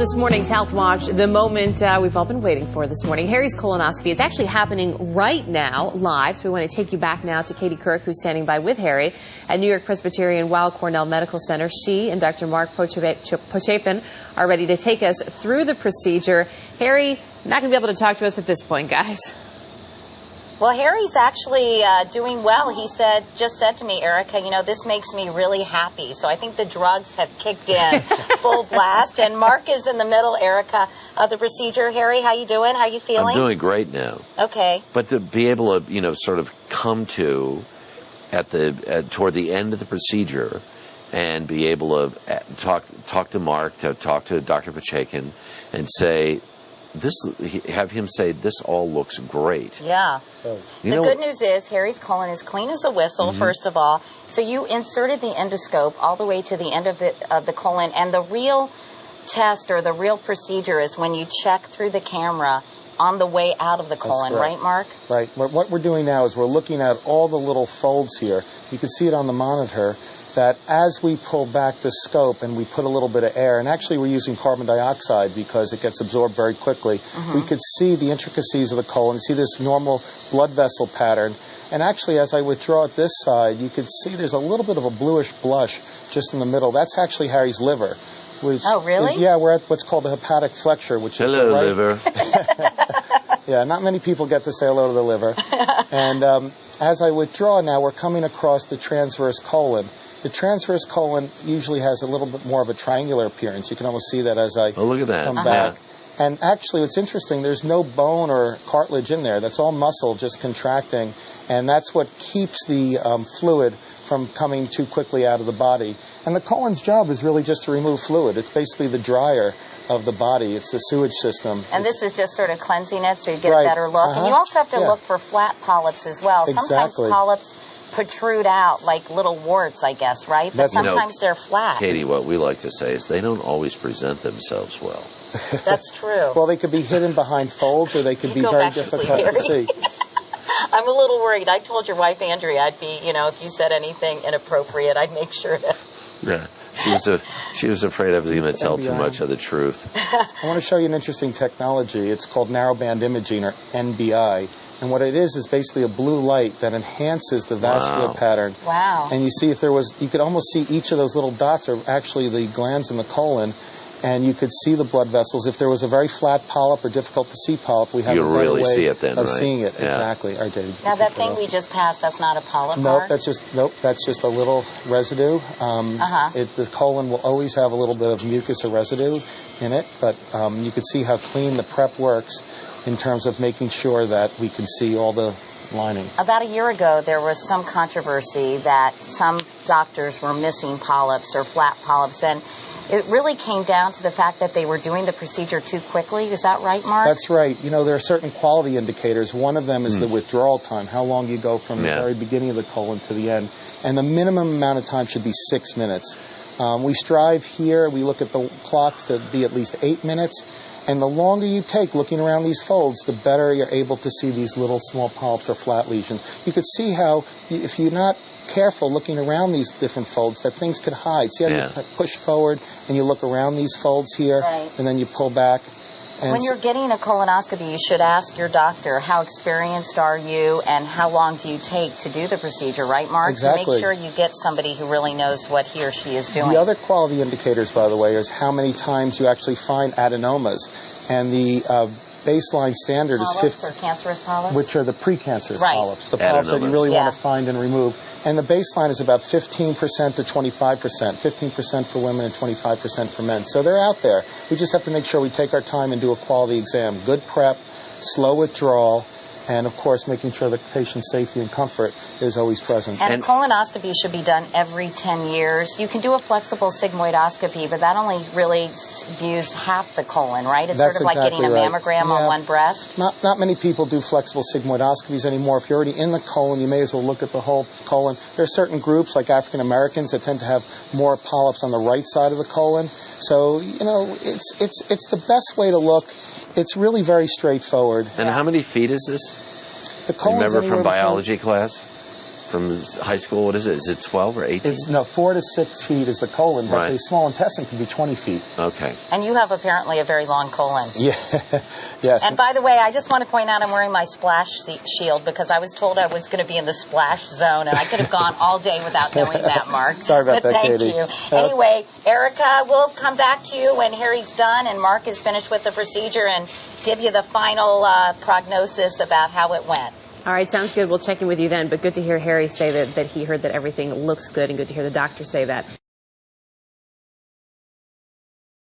this morning's Health Watch, the moment we've all been waiting for this morning. Harry's colonoscopy. It's actually happening right now, live. So we want to take you back now to Katie Kirk, who's standing by with Harry at New York Presbyterian Weill Cornell Medical Center. She and Dr. Mark Pochapin are ready to take us through the procedure. Harry, not going to be able to talk to us at this point, guys. Well, Harry's actually doing well. He just said to me, Erica, you know, this makes me really happy. So I think the drugs have kicked in full blast. And Mark is in the middle, Erica, of the procedure. Harry, how you doing? How you feeling? I'm doing great now. Okay. But to be able to, you know, sort of come to toward the end of the procedure and be able to talk to Mark, to talk to Dr. Pachekin and say, have him say, this all looks great. Yeah. The good news is Harry's colon is clean as a whistle, first of all. So you inserted the endoscope all the way to the end of the colon, and the real test or the real procedure is when you check through the camera on the way out of the colon, right, Mark? Right. What we're doing now is we're looking at all the little folds here. You can see it on the monitor, that as we pull back the scope and we put a little bit of air, and actually we're using carbon dioxide because it gets absorbed very quickly, we could see the intricacies of the colon, see this normal blood vessel pattern. And actually, as I withdraw it this side, you could see there's a little bit of a bluish blush just in the middle. That's actually Harry's liver. Oh, really? Yeah, we're at what's called a hepatic flexure, which is hello, liver. Yeah, not many people get to say hello to the liver. And as I withdraw now, we're coming across the transverse colon. The transverse colon usually has a little bit more of a triangular appearance. You can almost see that as I look at that. come back. And actually, what's interesting, there's no bone or cartilage in there. That's all muscle just contracting. And that's what keeps the fluid from coming too quickly out of the body. And the colon's job is really just to remove fluid. It's basically the dryer of the body. It's the sewage system. And this is just sort of cleansing it so you get a better look. And you also have to look for flat polyps as well. Sometimes polyps protrude out like little warts, I guess, right? But sometimes they're flat. Katie, what we like to say is they don't always present themselves well. That's true. Well, they could be hidden behind folds, or they could be very difficult to see. I'm a little worried. I told your wife, Andrea, I'd be, you know, if you said anything inappropriate, I'd make sure to... Yeah. She was afraid I was going to tell too much of the truth. I want to show you an interesting technology. It's called narrowband imaging, or NBI. And what it is basically a blue light that enhances the vascular pattern. Wow. And you see you could almost see each of those little dots are actually the glands in the colon. And you could see the blood vessels. If there was a very flat polyp or difficult to see polyp, we have a better way of seeing it. Yeah. Exactly. Now that thing we just passed, that's not a polyp? Nope, that's just a little residue. The colon will always have a little bit of mucus or residue in it, but you can see how clean the prep works in terms of making sure that we can see all the lining. About a year ago, there was some controversy that some doctors were missing polyps or flat polyps, and it really came down to the fact that they were doing the procedure too quickly. Is that right, Mark? That's right. You know, there are certain quality indicators. One of them is the withdrawal time, how long you go from the very beginning of the colon to the end. And the minimum amount of time should be 6 minutes. We strive here, we look at the clocks to be at least 8 minutes. And the longer you take looking around these folds, the better you're able to see these little small polyps or flat lesions. You could see how, if you're not careful looking around these different folds, that things could hide. See how you push forward and you look around these folds here, and then you pull back. And when you're getting a colonoscopy, you should ask your doctor, how experienced are you and how long do you take to do the procedure, right, Mark? Exactly. To make sure you get somebody who really knows what he or she is doing. The other quality indicators, by the way, is how many times you actually find adenomas. And the baseline standard is 50, or cancerous polyps? which are the precancerous polyps, the polyps that you really want to find and remove. And the baseline is about 15% to 25%, 15% for women and 25% for men. So they're out there. We just have to make sure we take our time and do a quality exam. Good prep, slow withdrawal, and, of course, making sure the patient's safety and comfort is always present. And a colonoscopy should be done every 10 years. You can do a flexible sigmoidoscopy, but that only really views half the colon, right? It's sort of like getting a mammogram on one breast. Not many people do flexible sigmoidoscopies anymore. If you're already in the colon, you may as well look at the whole colon. There are certain groups, like African Americans, that tend to have more polyps on the right side of the colon. So, you know, it's the best way to look. It's really very straightforward. And how many feet is this? The colon's remember from biology class? from high school? What is it? Is it 12 or 18? It's 4 to 6 feet is the colon, but Right. the small intestine can be 20 feet. Okay. And you have apparently a very long colon. Yeah. Yes. And by the way, I just want to point out I'm wearing my splash shield because I was told I was going to be in the splash zone, and I could have gone all day without knowing that, Mark. Sorry about but that, thank Katie. you. Anyway, Erica, we'll come back to you when Harry's done and Mark is finished with the procedure and give you the final prognosis about how it went. All right, sounds good. We'll check in with you then. But good to hear Harry say that he heard that everything looks good, and good to hear the doctor say that.